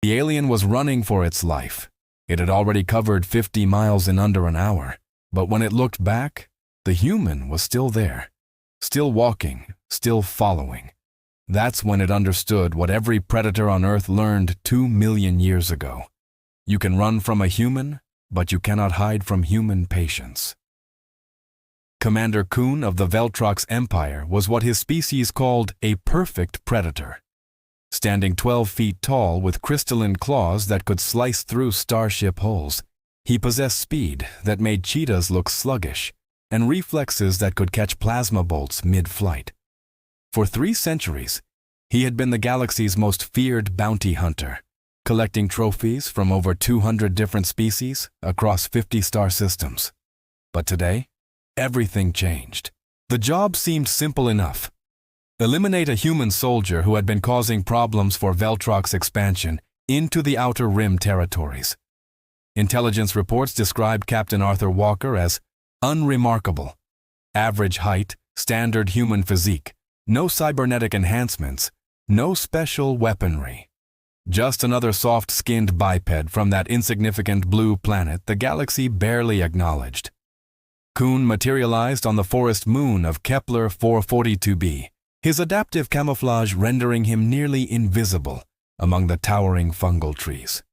The alien was running for its life. It had already covered 50 miles in under an hour, but when it looked back, the human was still there, still walking, still following. That's when it understood what every predator on Earth learned 2 million years ago. You can run from a human, but you cannot hide from human patience. Commander Kuhn of the Veltrox Empire was what his species called a perfect predator. Standing 12 feet tall with crystalline claws that could slice through starship hulls, he possessed speed that made cheetahs look sluggish and reflexes that could catch plasma bolts mid-flight. For 3 centuries, he had been the galaxy's most feared bounty hunter, collecting trophies from over 200 different species across 50 star systems. But today, everything changed. The job seemed simple enough. Eliminate a human soldier who had been causing problems for Veltrox expansion into the Outer Rim territories. Intelligence reports described Captain Arthur Walker as unremarkable. Average height, standard human physique, no cybernetic enhancements, no special weaponry. Just another soft-skinned biped from that insignificant blue planet the galaxy barely acknowledged. Kuhn materialized on the forest moon of Kepler 442b, his adaptive camouflage rendering him nearly invisible among the towering fungal trees.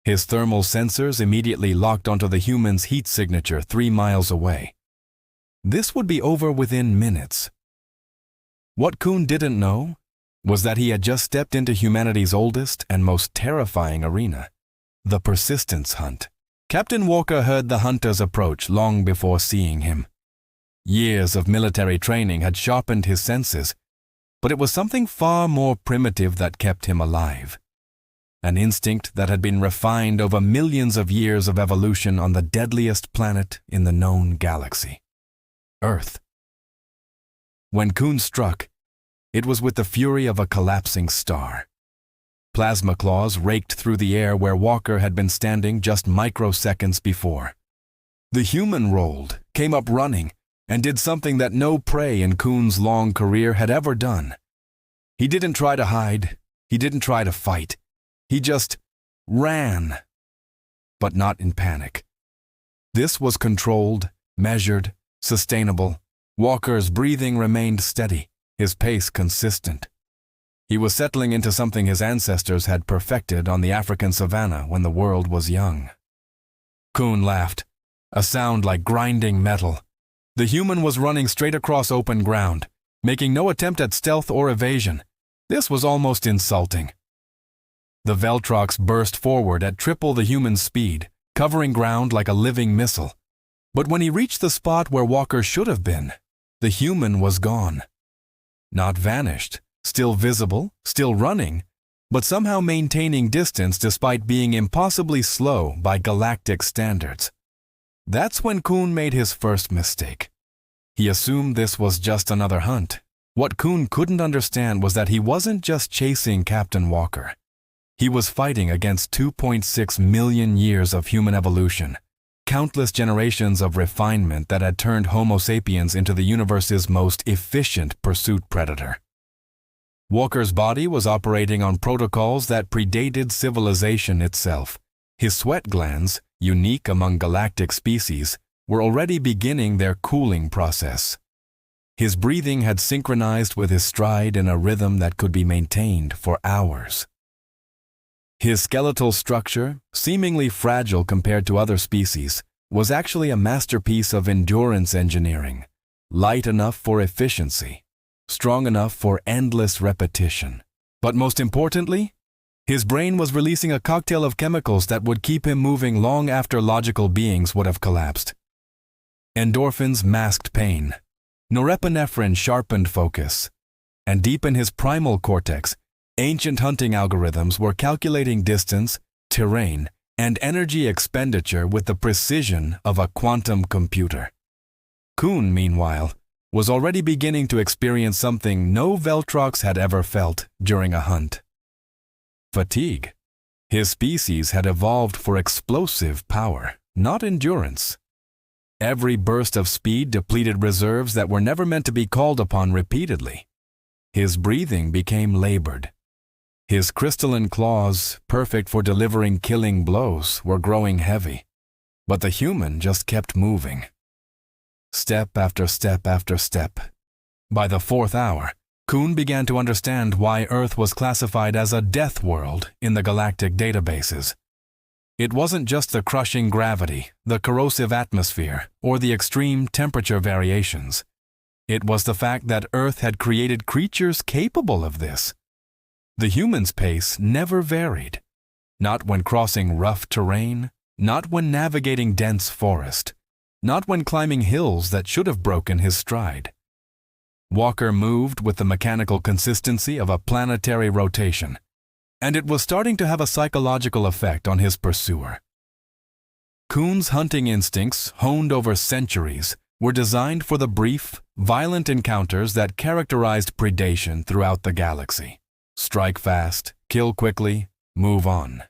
His thermal sensors immediately locked onto the human's heat signature 3 miles away. This would be over within minutes. What Kuhn didn't know was that he had just stepped into humanity's oldest and most terrifying arena, the persistence hunt. Captain Walker heard the hunter's approach long before seeing him. Years of military training had sharpened his senses, but it was something far more primitive that kept him alive. An instinct that had been refined over millions of years of evolution on the deadliest planet in the known galaxy, Earth. When Kuhn struck, it was with the fury of a collapsing star. Plasma claws raked through the air where Walker had been standing just microseconds before. The human rolled, came up running, and did something that no prey in Kuhn's long career had ever done. He didn't try to hide, he didn't try to fight. He just ran, but not in panic. This was controlled, measured, sustainable. Walker's breathing remained steady, his pace consistent. He was settling into something his ancestors had perfected on the African savanna when the world was young. Kuhn laughed, a sound like grinding metal. The human was running straight across open ground, making no attempt at stealth or evasion. This was almost insulting. The Veltrox burst forward at triple the human's speed, covering ground like a living missile. But when he reached the spot where Walker should have been, the human was gone. Not vanished, still visible, still running, but somehow maintaining distance despite being impossibly slow by galactic standards. That's when Kuhn made his first mistake. He assumed this was just another hunt. What Kuhn couldn't understand was that he wasn't just chasing Captain Walker. He was fighting against 2.6 million years of human evolution, countless generations of refinement that had turned Homo sapiens into the universe's most efficient pursuit predator. Walker's body was operating on protocols that predated civilization itself. His sweat glands, unique among galactic species, were already beginning their cooling process. His breathing had synchronized with his stride in a rhythm that could be maintained for hours. His skeletal structure, seemingly fragile compared to other species, was actually a masterpiece of endurance engineering, light enough for efficiency, strong enough for endless repetition. But most importantly, his brain was releasing a cocktail of chemicals that would keep him moving long after logical beings would have collapsed. Endorphins masked pain, norepinephrine sharpened focus, and deep in his primal cortex, ancient hunting algorithms were calculating distance, terrain, and energy expenditure with the precision of a quantum computer. Kuhn, meanwhile, was already beginning to experience something no Veltrox had ever felt during a hunt. Fatigue. His species had evolved for explosive power, not endurance. Every burst of speed depleted reserves that were never meant to be called upon repeatedly. His breathing became labored. His crystalline claws, perfect for delivering killing blows, were growing heavy. But the human just kept moving. Step after step after step. By the 4th hour, Kuhn began to understand why Earth was classified as a death world in the galactic databases. It wasn't just the crushing gravity, the corrosive atmosphere, or the extreme temperature variations. It was the fact that Earth had created creatures capable of this. The human's pace never varied. Not when crossing rough terrain, not when navigating dense forest, not when climbing hills that should have broken his stride. Walker moved with the mechanical consistency of a planetary rotation, and it was starting to have a psychological effect on his pursuer. Kuhn's hunting instincts, honed over centuries, were designed for the brief, violent encounters that characterized predation throughout the galaxy. Strike fast, kill quickly, move on.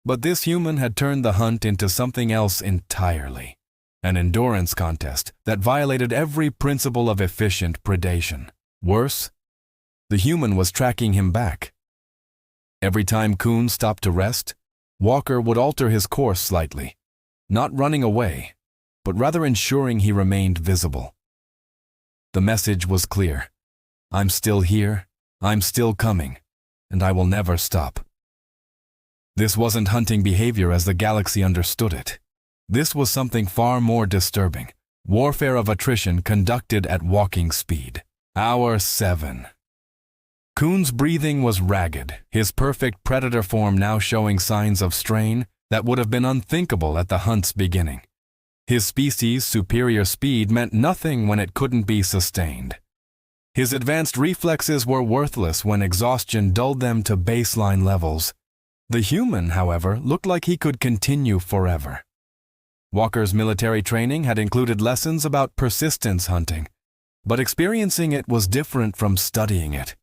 But this human had turned the hunt into something else entirely. An endurance contest that violated every principle of efficient predation. Worse, the human was tracking him back. Every time Kuhn stopped to rest, Walker would alter his course slightly, not running away, but rather ensuring he remained visible. The message was clear. I'm still here, I'm still coming, and I will never stop. This wasn't hunting behavior as the galaxy understood it. This was something far more disturbing. Warfare of attrition conducted at walking speed. Hour 7. Kuhn's breathing was ragged, his perfect predator form now showing signs of strain that would have been unthinkable at the hunt's beginning. His species' superior speed meant nothing when it couldn't be sustained. His advanced reflexes were worthless when exhaustion dulled them to baseline levels. The human, however, looked like he could continue forever. Walker's military training had included lessons about persistence hunting, but experiencing it was different from studying it.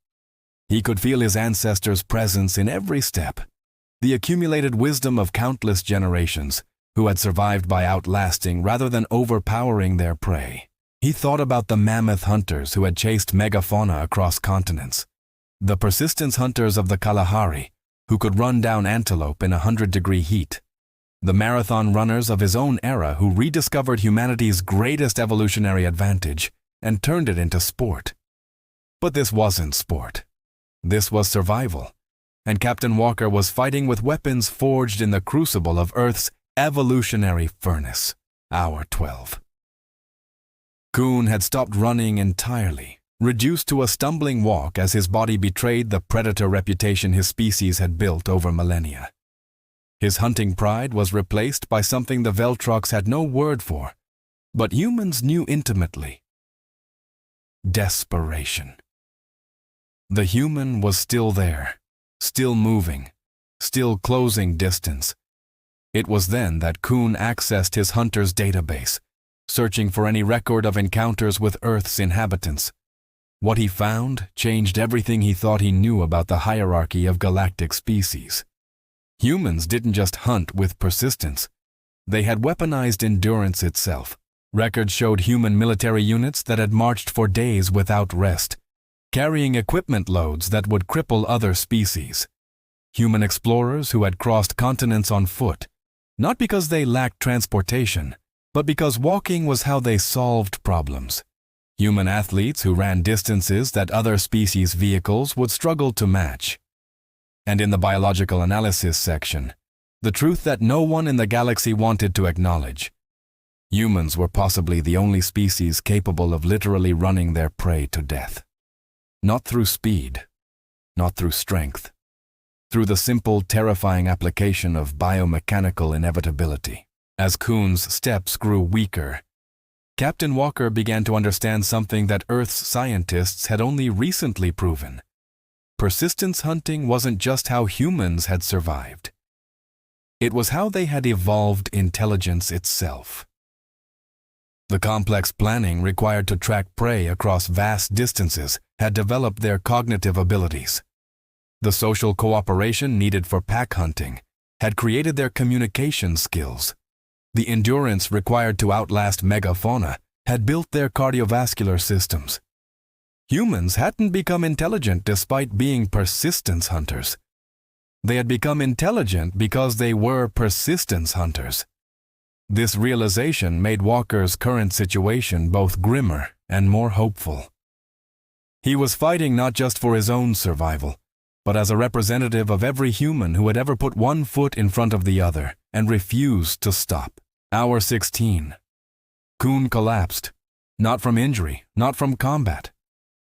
He could feel his ancestors' presence in every step, the accumulated wisdom of countless generations who had survived by outlasting rather than overpowering their prey. He thought about the mammoth hunters who had chased megafauna across continents, the persistence hunters of the Kalahari who could run down antelope in 100-degree heat, the marathon runners of his own era who rediscovered humanity's greatest evolutionary advantage and turned it into sport. But this wasn't sport. This was survival, and Captain Walker was fighting with weapons forged in the crucible of Earth's evolutionary furnace. Hour 12. Kuhn had stopped running entirely, reduced to a stumbling walk as his body betrayed the predator reputation his species had built over millennia. His hunting pride was replaced by something the Veltrox had no word for, but humans knew intimately. Desperation. The human was still there, still moving, still closing distance. It was then that Kuhn accessed his hunter's database, searching for any record of encounters with Earth's inhabitants. What he found changed everything he thought he knew about the hierarchy of galactic species. Humans didn't just hunt with persistence. They had weaponized endurance itself. Records showed human military units that had marched for days without rest, carrying equipment loads that would cripple other species. Human explorers who had crossed continents on foot, not because they lacked transportation, but because walking was how they solved problems. Human athletes who ran distances that other species' vehicles would struggle to match. And in the biological analysis section, the truth that no one in the galaxy wanted to acknowledge. Humans were possibly the only species capable of literally running their prey to death. Not through speed, not through strength, through the simple, terrifying application of biomechanical inevitability. As Kuhn's steps grew weaker, Captain Walker began to understand something that Earth's scientists had only recently proven. Persistence hunting wasn't just how humans had survived. It was how they had evolved intelligence itself. The complex planning required to track prey across vast distances had developed their cognitive abilities. The social cooperation needed for pack hunting had created their communication skills. The endurance required to outlast megafauna had built their cardiovascular systems. Humans hadn't become intelligent despite being persistence hunters. They had become intelligent because they were persistence hunters. This realization made Walker's current situation both grimmer and more hopeful. He was fighting not just for his own survival, but as a representative of every human who had ever put one foot in front of the other and refused to stop. Hour 16. Kuhn collapsed, not from injury, not from combat.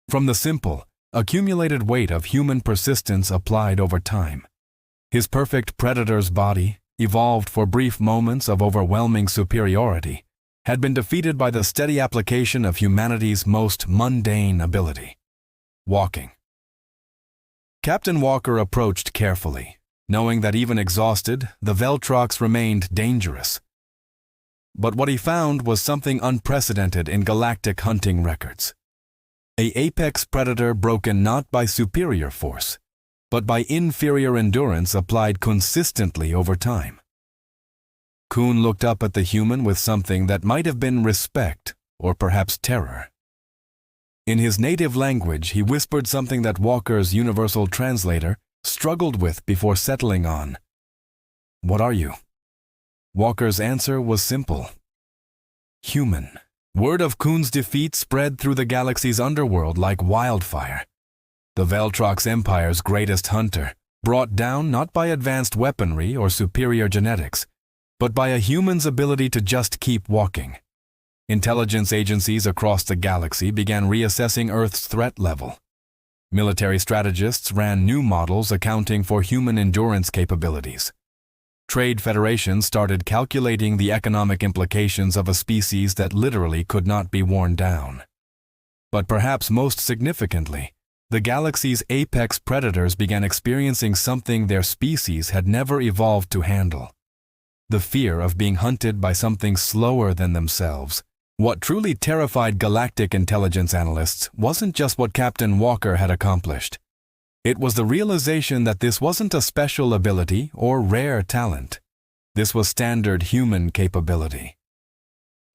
From the simple, accumulated weight of human persistence applied over time. His perfect predator's body, evolved for brief moments of overwhelming superiority, had been defeated by the steady application of humanity's most mundane ability: walking. Captain Walker approached carefully, knowing that even exhausted, the Veltrox remained dangerous. But what he found was something unprecedented in galactic hunting records. An apex predator broken not by superior force, but by inferior endurance applied consistently over time. Kuhn looked up at the human with something that might have been respect or perhaps terror. In his native language, he whispered something that Walker's universal translator struggled with before settling on. "What are you?" Walker's answer was simple: human. Word of Kuhn's defeat spread through the galaxy's underworld like wildfire. The Veltrox Empire's greatest hunter, brought down not by advanced weaponry or superior genetics, but by a human's ability to just keep walking. Intelligence agencies across the galaxy began reassessing Earth's threat level. Military strategists ran new models accounting for human endurance capabilities. Trade federations started calculating the economic implications of a species that literally could not be worn down. But perhaps most significantly, the galaxy's apex predators began experiencing something their species had never evolved to handle: the fear of being hunted by something slower than themselves. What truly terrified galactic intelligence analysts wasn't just what Captain Walker had accomplished. It was the realization that this wasn't a special ability or rare talent. This was standard human capability.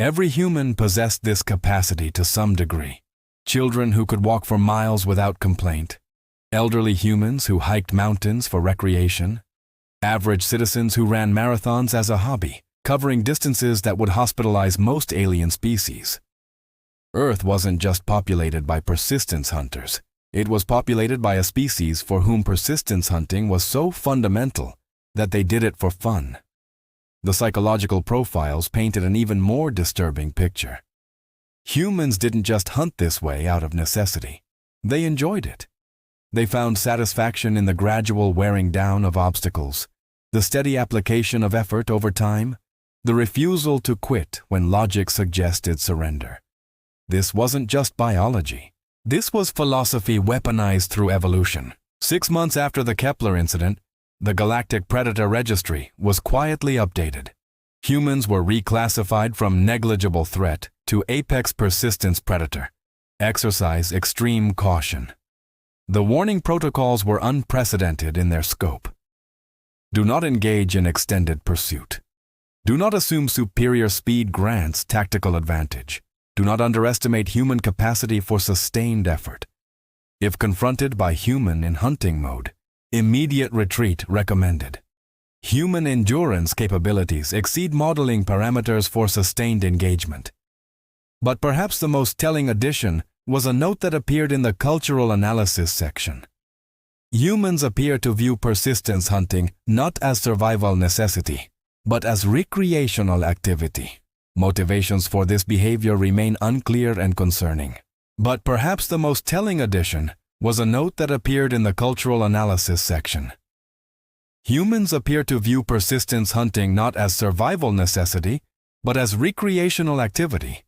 Every human possessed this capacity to some degree. Children who could walk for miles without complaint, elderly humans who hiked mountains for recreation, average citizens who ran marathons as a hobby, covering distances that would hospitalize most alien species. Earth wasn't just populated by persistence hunters. It was populated by a species for whom persistence hunting was so fundamental that they did it for fun. The psychological profiles painted an even more disturbing picture. Humans didn't just hunt this way out of necessity. They enjoyed it. They found satisfaction in the gradual wearing down of obstacles, the steady application of effort over time, the refusal to quit when logic suggested surrender. This wasn't just biology. This was philosophy weaponized through evolution. 6 months after the Kepler incident, the Galactic Predator Registry was quietly updated. Humans were reclassified from negligible threat to apex persistence predator. Exercise extreme caution. The warning protocols were unprecedented in their scope. Do not engage in extended pursuit. Do not assume superior speed grants tactical advantage. Do not underestimate human capacity for sustained effort. If confronted by human in hunting mode, immediate retreat recommended. Human endurance capabilities exceed modeling parameters for sustained engagement. But perhaps the most telling addition was a note that appeared in the cultural analysis section. Humans appear to view persistence hunting not as survival necessity, but as recreational activity. Motivations for this behavior remain unclear and concerning. But perhaps the most telling addition was a note that appeared in the cultural analysis section. Humans appear to view persistence hunting not as survival necessity, but as recreational activity.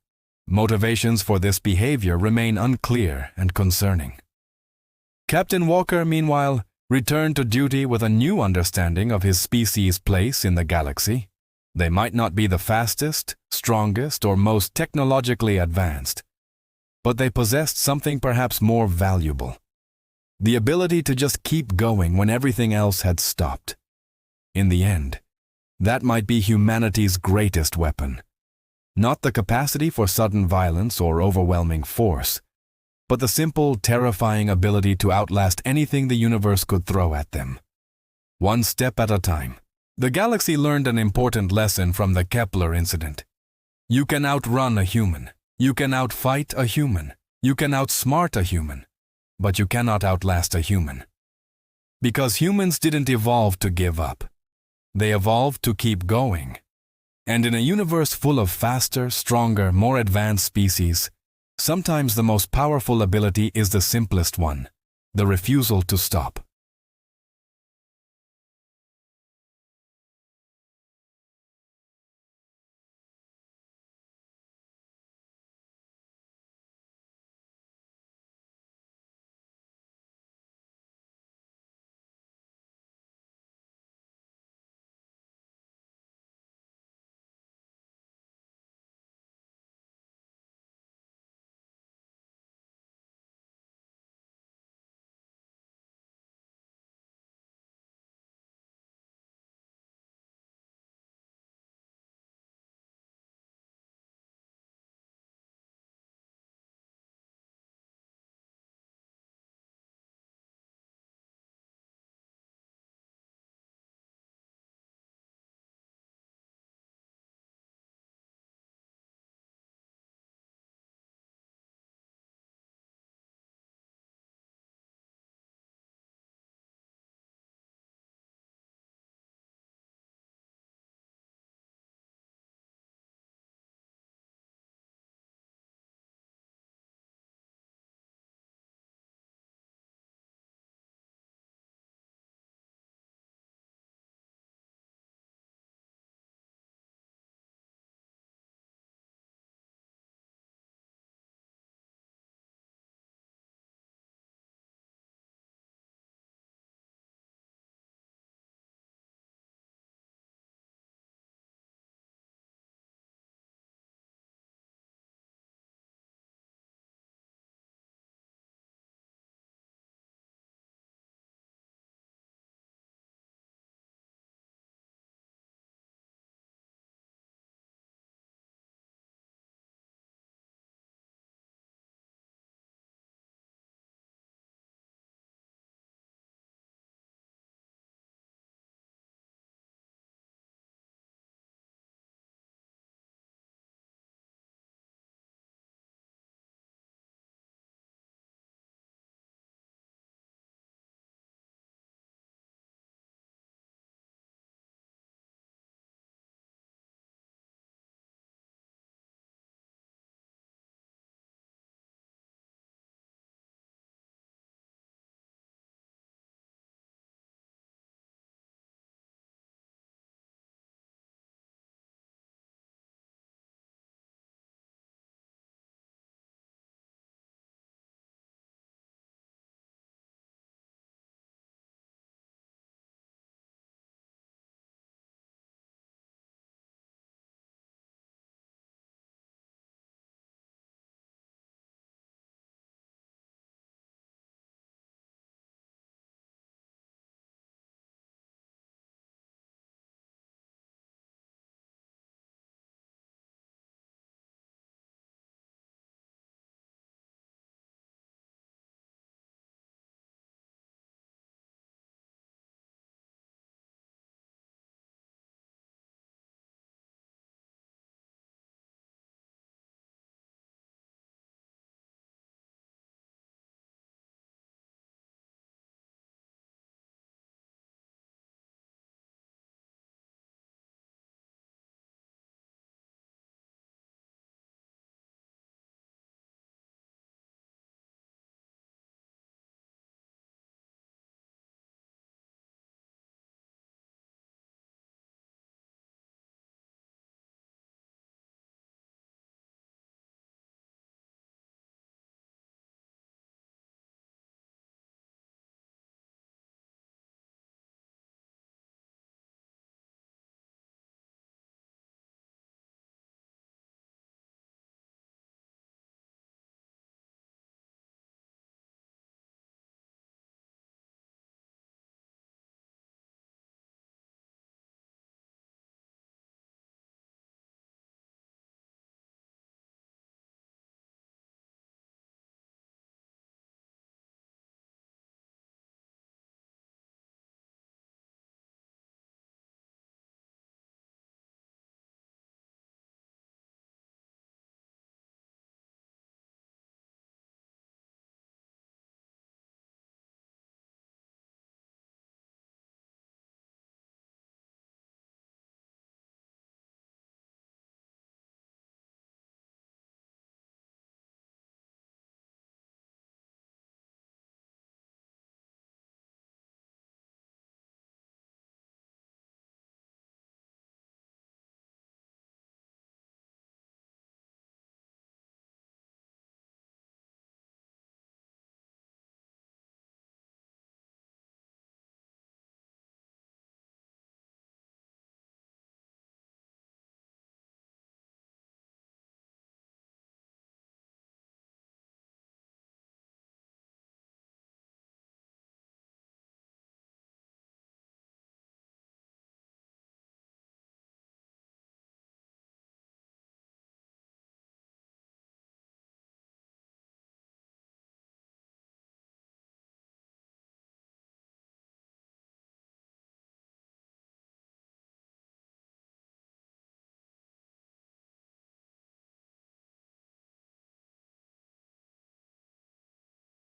Motivations for this behavior remain unclear and concerning. Captain Walker, meanwhile, returned to duty with a new understanding of his species' place in the galaxy. They might not be the fastest, strongest, or most technologically advanced, but they possessed something perhaps more valuable: the ability to just keep going when everything else had stopped. In the end, that might be humanity's greatest weapon. Not the capacity for sudden violence or overwhelming force, but the simple, terrifying ability to outlast anything the universe could throw at them. One step at a time. The galaxy learned an important lesson from the Kepler incident. You can outrun a human. You can outfight a human. You can outsmart a human. But you cannot outlast a human. Because humans didn't evolve to give up. They evolved to keep going. And in a universe full of faster, stronger, more advanced species, sometimes the most powerful ability is the simplest one, the refusal to stop.